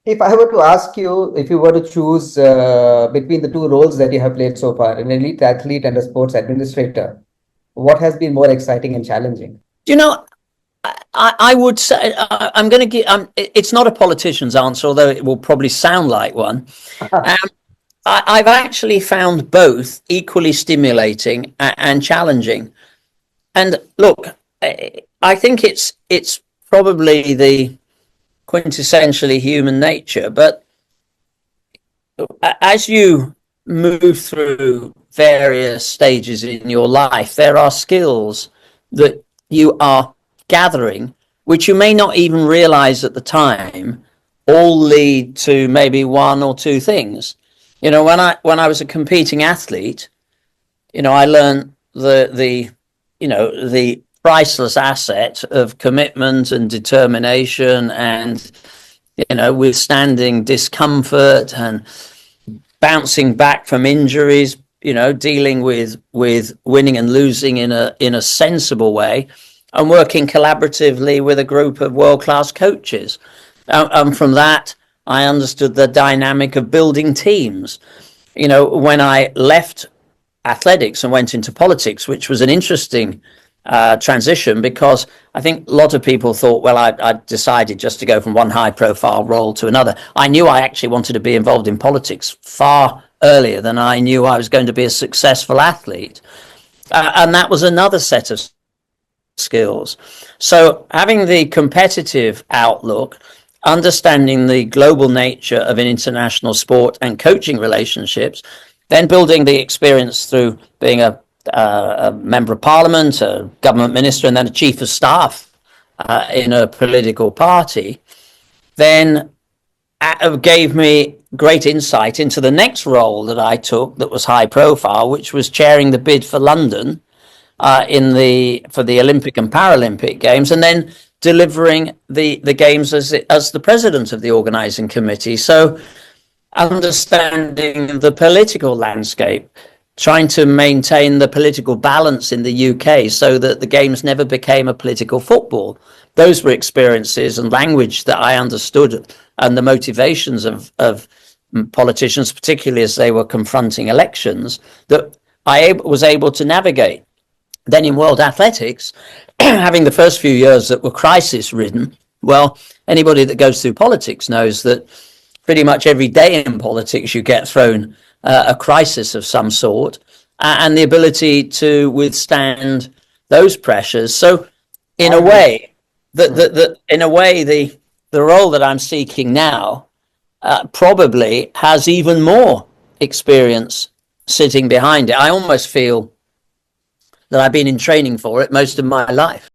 If I were to ask you, if you were to choose between the two roles that you have played so far, an elite athlete and a sports administrator, what has been more exciting and challenging? You know, I would say I'm going to give. It's not a politician's answer, although it will probably sound like one. Um, I've actually found both equally stimulating and challenging. And look, I think it's probably the quintessentially human nature. But as you move through various stages in your life, there are skills that you are gathering, which you may not even realize at the time, all lead to maybe one or two things. When I was a competing athlete, I learned the priceless asset of commitment and determination and withstanding discomfort and bouncing back from injuries, dealing with winning and losing in a sensible way, and working collaboratively with a group of world-class coaches. And from that, I understood the dynamic of building teams. When I left athletics and went into politics, which was an interesting transition, because I think a lot of people thought, well, I decided just to go from one high profile role to another. I knew I actually wanted to be involved in politics far earlier than I knew I was going to be a successful athlete. And that was another set of skills. So having the competitive outlook, understanding the global nature of an international sport and coaching relationships, then building the experience through being a member of parliament, a government minister, and then a chief of staff in a political party, then gave me great insight into the next role that I took that was high profile, which was chairing the bid for London for the Olympic and Paralympic Games, and then delivering the games as the president of the organising committee. So understanding the political landscape, trying to maintain the political balance in the UK so that the games never became a political football. Those were experiences and language that I understood, and the motivations of politicians, particularly as they were confronting elections, that I was able to navigate. Then in world athletics, having the first few years that were crisis ridden, well, anybody that goes through politics knows that pretty much every day in politics you get thrown a crisis of some sort, and the ability to withstand those pressures. So in a way, the role that I'm seeking now probably has even more experience sitting behind it. I almost feel that I've been in training for it most of my life.